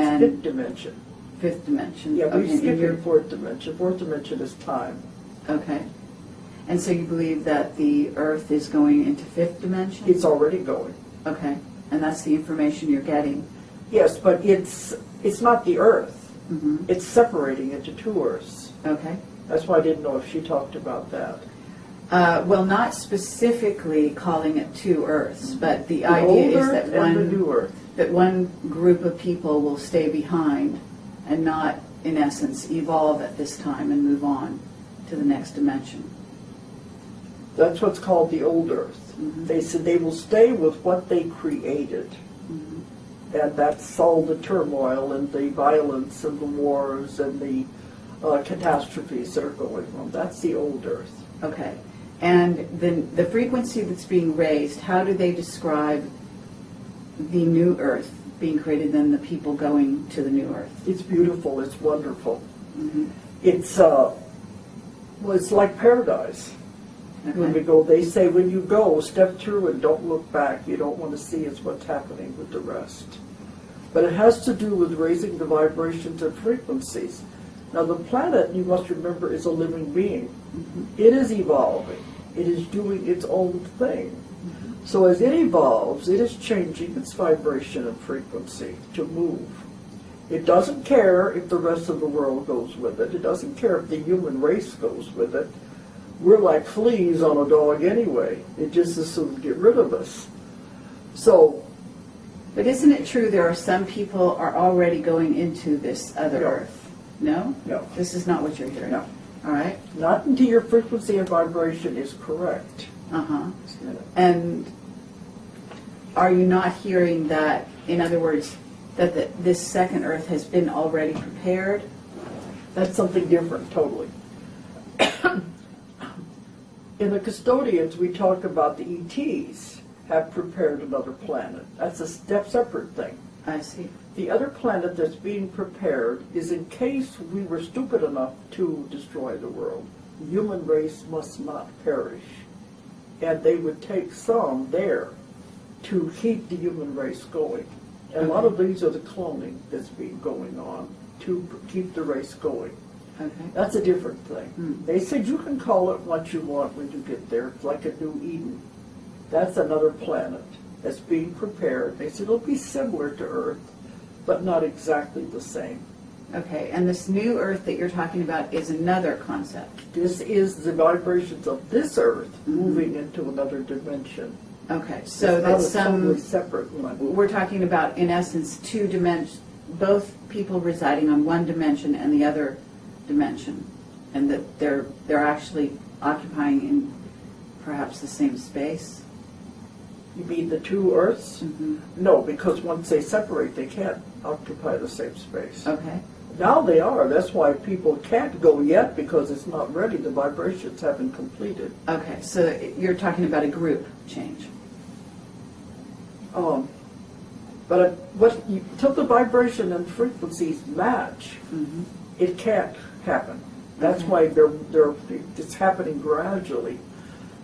It's fifth dimension. Fifth dimension. Yeah, we Okay, skip you're- in fourth dimension. Fourth dimension is time. Okay. And so you believe that the Earth is going into fifth dimension? It's already going. Okay. And that's the information you're getting? Yes, but it's not the Earth. Mm-hmm. It's separating into two Earths. Okay. That's why I didn't know if she talked about that. Well, not specifically calling it two Earths, but the The idea old is Earth that and the new Earth. one group of people will stay behind and not, in essence, evolve at this time and move on to the next dimension. That's what's called the old Earth. Mm-hmm. They said they will stay with what they created. Mm-hmm. And that's all the turmoil and the violence and the wars and the catastrophes that are going on. That's the old Earth. Okay. And then the frequency that's being raised, how do they describe the new Earth being created and the people going to the new Earth? It's beautiful. It's wonderful. Mm-hmm. It's like paradise. When we Okay. go, they say when you go, step through and don't look back. You don't want to see is what's happening with the rest. But it has to do with raising the vibrations and frequencies. Now the planet, you must remember, is a living being. Mm-hmm. It is evolving. It is doing its own thing. So as it evolves, it is changing its vibration and frequency to move. It doesn't care if the rest of the world goes with it. It doesn't care if the human race goes with it. We're like fleas on a dog anyway. It just as soon get rid of us. So, But isn't it true there are some people are already going into this other No. Earth? No? no, This is not what you're hearing? no. All right. Not until your frequency and vibration is correct. Uh-huh. And are you not hearing that, in other words, that this second Earth has been already prepared? That's something different, totally. In the custodians, we talk about the ETs have prepared another planet. That's a separate thing. I see. The other planet that's being prepared is in case we were stupid enough to destroy the world. The human race must not perish. And they would take some there to keep the human race going. And a lot of these are the cloning that's been going on to keep the race going. Okay. That's a different thing. Hmm. They said you can call it what you want when you get there. It's like a new Eden. That's another planet that's being prepared. They said it'll be similar to Earth, but not exactly the same. Okay. And this new Earth that you're talking about is another concept. This is the vibrations of this Earth moving into another dimension. Okay. So it's that's not a totally separate one. we're talking about, in essence, two dimensions, both people residing on one dimension and the other dimension, and that they're actually occupying in perhaps the same space. You mean the two Earths? Mm-hmm. No, because once they separate, they can't occupy the same space. Okay. Now they are. That's why people can't go yet, because it's not ready. The vibrations haven't completed. Okay. So you're talking about a group change. But until the vibration and frequencies match, Mm-hmm. it can't happen. That's Okay. why it's happening gradually.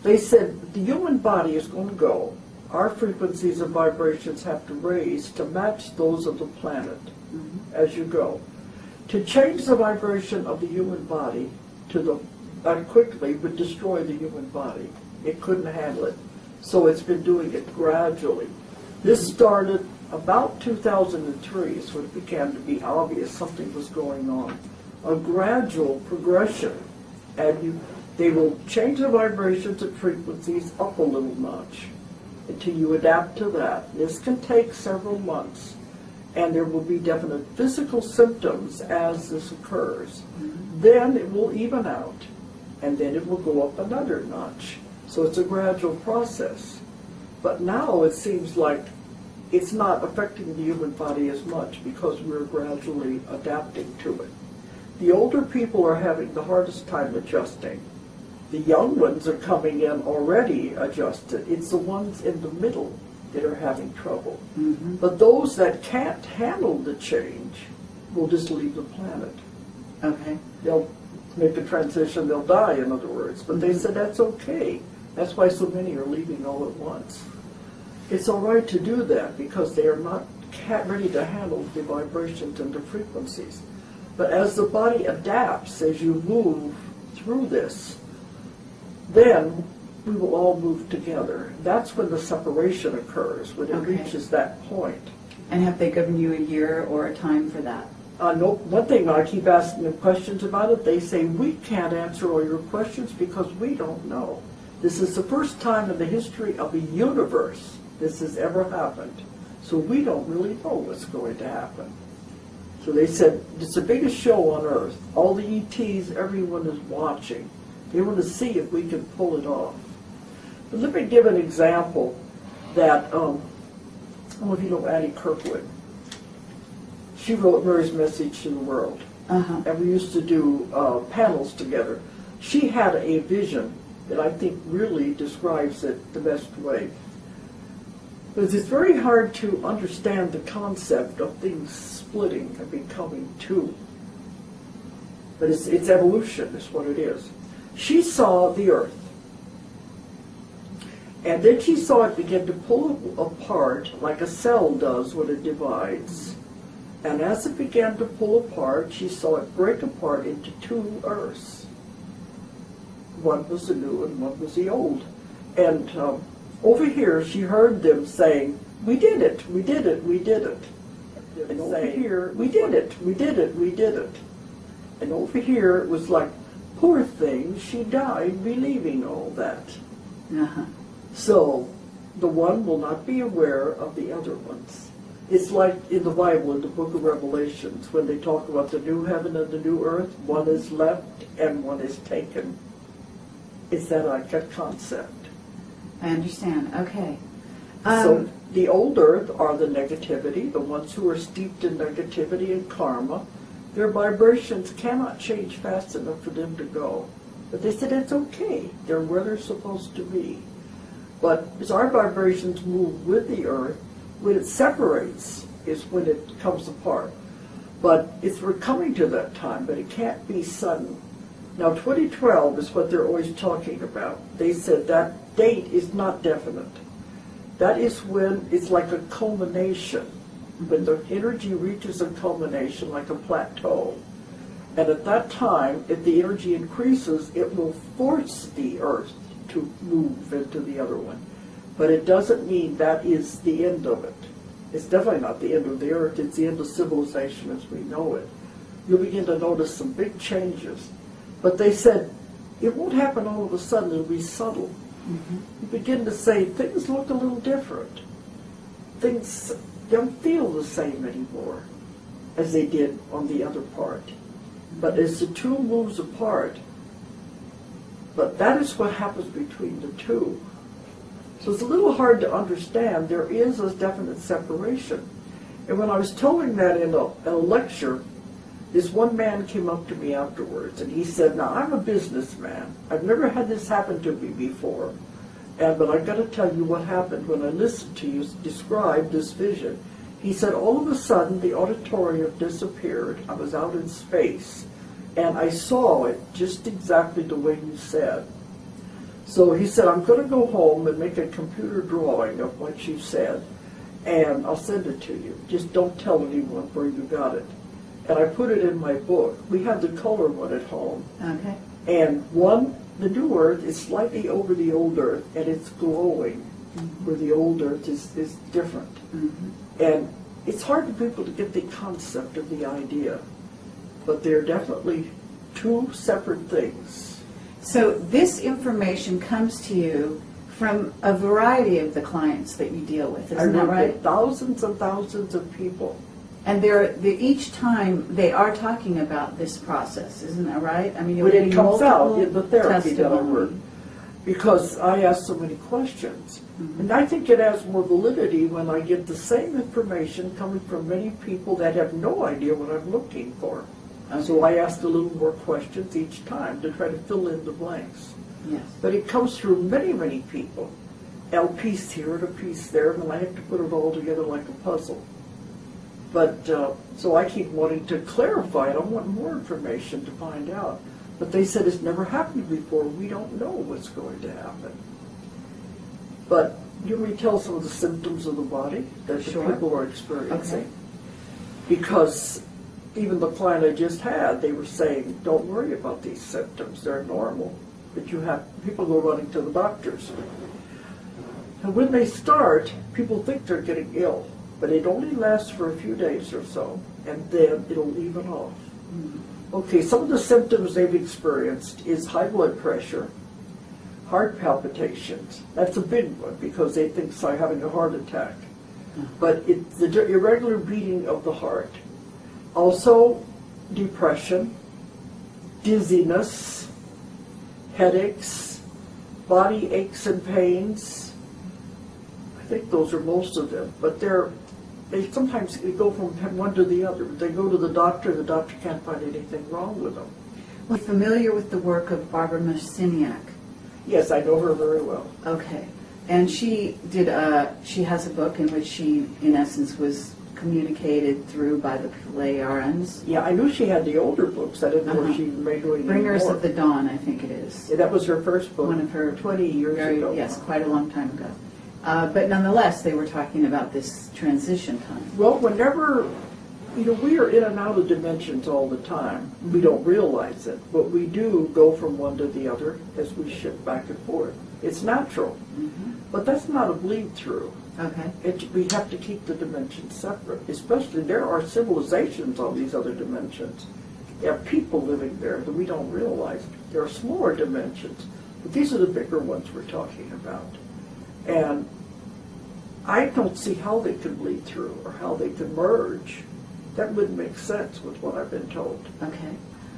They said the human body is going to go. Our frequencies and vibrations have to raise to match those of the planet as you go. To change the vibration of the human body that quickly would destroy the human body. It couldn't handle it. So it's been doing it gradually. This started about 2003, so it began to be obvious something was going on. A gradual progression, and they will change the vibrations and frequencies up a little notch until you adapt to that. This can take several months, and there will be definite physical symptoms as this occurs. Then it will even out, and then it will go up another notch. So it's a gradual process. But now it seems like it's not affecting the human body as much because we're gradually adapting to it. The older people are having the hardest time adjusting. The young ones are coming in already adjusted. It's the ones in the middle that are having trouble. Mm-hmm. But those that can't handle the change will just leave the planet. Okay. They'll make a transition, they'll die, in other words. But they said that's okay. That's why so many are leaving all at once. It's all right to do that because they are not ready to handle the vibrations and the frequencies. But as the body adapts, as you move through this, then we will all move together. That's when the separation occurs, when it Okay. reaches that point. And have they given you a year or a time for that? No, one thing, I keep asking them questions about it, they say, we can't answer all your questions because we don't know. This is the first time in the history of the universe this has ever happened. So we don't really know what's going to happen. So they said, it's the biggest show on Earth. All the ETs, everyone is watching. They want to see if we can pull it off. But let me give an example that, I don't know if you know Annie Kirkwood. She wrote Mary's Message to the World. And we used to do panels together. She had a vision that I think really describes it the best way. Because it's very hard to understand the concept of things splitting and becoming two. But it's evolution is what it is. She saw the Earth. And then she saw it begin to pull apart like a cell does when it divides. And as it began to pull apart, she saw it break apart into two Earths. One was the new and one was the old. And over here, she heard them saying, we did it, we did it, we did it. And over here, we did it, we did it, we did it. And over here, it was like, poor thing, she died believing all that. So the one will not be aware of the other ones. It's like in the Bible, in the book of Revelations, when they talk about the new heaven and the new earth, one is left and one is taken. It's that like a concept. I understand. Okay. So the old earth are the negativity, the ones who are steeped in negativity and karma. Their vibrations cannot change fast enough for them to go. But they said it's okay. They're where they're supposed to be. But as our vibrations move with the earth, when it separates is when it comes apart. But we're coming to that time, but it can't be sudden. Now 2012 is what they're always talking about. They said that date is not definite. That is when it's like a culmination, when the energy reaches a culmination like a plateau. And at that time, if the energy increases, it will force the earth to move into the other one. But it doesn't mean that is the end of it. It's definitely not the end of the earth, it's the end of civilization as we know it. You'll begin to notice some big changes. But they said, it won't happen all of a sudden, it'll be subtle. You begin to say, things look a little different. Things don't feel the same anymore as they did on the other part. But as the two moves apart, but that is what happens between the two. So it's a little hard to understand. There is a definite separation. And when I was telling that in a lecture, this one man came up to me afterwards and he said, now I'm a businessman. I've never had this happen to me before. But I've got to tell you what happened when I listened to you describe this vision. He said, all of a sudden the auditorium disappeared. I was out in space and I saw it just exactly the way you said. So he said, I'm going to go home and make a computer drawing of what you said, and I'll send it to you. Just don't tell anyone where you got it. And I put it in my book. We have the color one at home. Okay. And the new earth is slightly over the old earth, and it's glowing, where the old earth is different. And it's hard for people to get the concept of the idea, but they're definitely two separate things. So this information comes to you from a variety of the clients that you deal with, isn't that right? Thousands and thousands of people. And each time they are talking about this process, isn't that right? I mean, When it comes out in the therapy that I testimony. work, because I ask so many questions. And I think it has more validity when I get the same information coming from many people that have no idea what I'm looking for. So I ask a little more questions each time to try to fill in the blanks. Yes. But it comes through many, many people. A piece here and a piece there, and I have to put it all together like a puzzle. But, so I keep wanting to clarify it. I want more information to find out. But they said it's never happened before. We don't know what's going to happen. But you may tell some of the symptoms of the body that the Sure. people are experiencing. Okay. Because even the client I just had, they were saying, don't worry about these symptoms, they're normal. But you have, people go running to the doctors. And when they start, people think they're getting ill, but it only lasts for a few days or so, and then it'll even off. Okay, some of the symptoms they've experienced is high blood pressure, heart palpitations. That's a big one because they think it's like having a heart attack. But it's the irregular beating of the heart. Also, depression, dizziness, headaches, body aches and pains. I think those are most of them. But they sometimes go from one to the other. They go to the doctor can't find anything wrong with them. Well, familiar with the work of Barbara Messiniak? Yes, I know her very well. Okay. And she has a book in which she, in essence, was communicated through by the Pleiadians. Yeah, I knew she had the older books. I didn't know she made any Bringers more. of the Dawn, I think it is. Yeah, that was her first book. One of her 20 years ago. Yes, quite a long time ago. But nonetheless, they were talking about this transition time. Well, whenever, we are in and out of dimensions all the time. We don't realize it, but we do go from one to the other as we shift back and forth. It's natural, but that's not a bleed through. Okay. We have to keep the dimensions separate, especially there are civilizations on these other dimensions. There are people living there that we don't realize. There are smaller dimensions, but these are the bigger ones we're talking about. And I don't see how they could bleed through or how they could merge. That wouldn't make sense with what I've been told. Okay.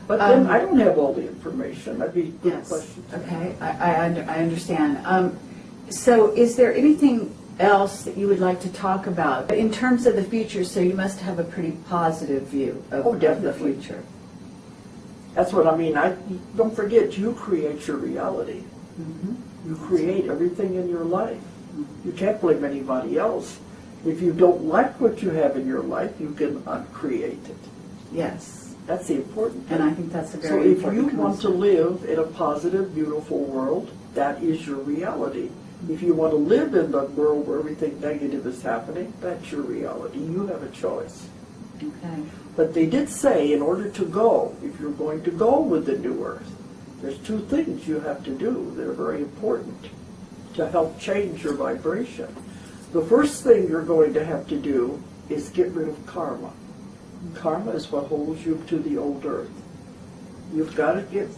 But then I don't have all the information. That'd be a good Yes. question. Okay, I understand. So is there anything else that you would like to talk about in terms of the future? So you must have a pretty positive view of the Definitely. future. That's what I mean. Don't forget, you create your reality. You create everything in your life. You can't blame anybody else. If you don't like what you have in your life, you can uncreate it. Yes. That's the important thing. And I think that's a So very if important you want to concept. live in a positive, beautiful world, that is your reality. If you want to live in the world where everything negative is happening, that's your reality. You have a choice. Okay. But they did say in order to go, if you're going to go with the new earth, there's two things you have to do that are very important to help change your vibration. The first thing you're going to have to do is get rid of karma. Karma is what holds you to the old earth. You've got to get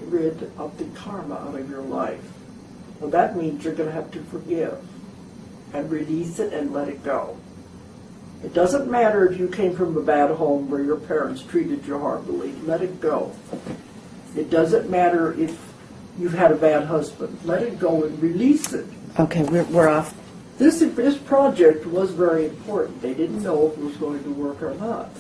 rid of the karma out of your life. Well, that means you're going to have to forgive and release it and let it go. It doesn't matter if you came from a bad home where your parents treated you horribly. Let it go. It doesn't matter if you've had a bad husband. Let it go and release it. Okay, we're off. This project was very important. They didn't know if it was going to work or not.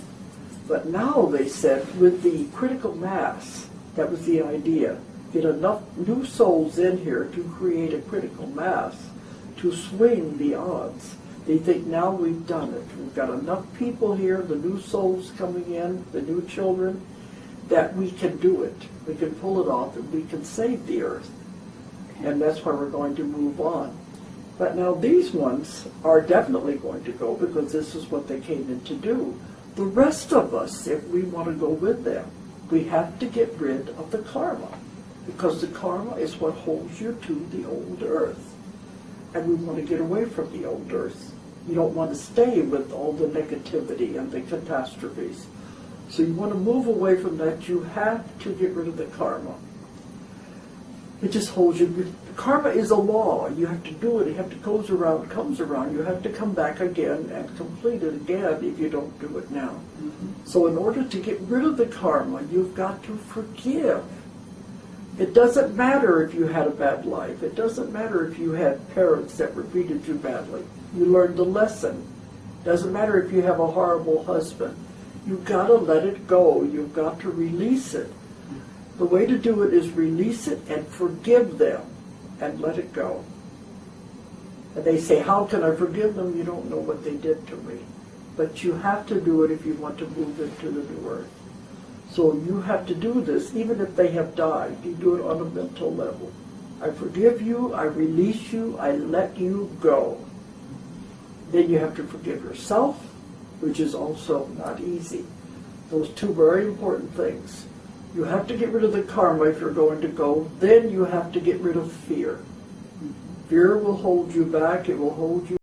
But now they said with the critical mass, that was the idea, get enough new souls in here to create a critical mass to swing the odds. They think now we've done it. We've got enough people here, the new souls coming in, the new children, that we can do it. We can pull it off and we can save the earth. And that's why we're going to move on. But now these ones are definitely going to go because this is what they came in to do. The rest of us, if we want to go with them, we have to get rid of the karma because the karma is what holds you to the old earth. And we want to get away from the old earth. You don't want to stay with all the negativity and the catastrophes. So you want to move away from that. You have to get rid of the karma. It just holds you. Karma is a law. You have to do it. You have to goes around, comes around. You have to come back again and complete it again if you don't do it now. So in order to get rid of the karma, you've got to forgive. It doesn't matter if you had a bad life. It doesn't matter if you had parents that treated you badly. You learned the lesson. It doesn't matter if you have a horrible husband. You've got to let it go. You've got to release it. The way to do it is release it and forgive them and let it go. And they say, how can I forgive them? You don't know what they did to me. But you have to do it if you want to move into the new earth. So you have to do this, even if they have died. You do it on a mental level. I forgive you, I release you, I let you go. Then you have to forgive yourself, which is also not easy. Those two very important things. You have to get rid of the karma if you're going to go. Then you have to get rid of fear. Fear will hold you back. It will hold you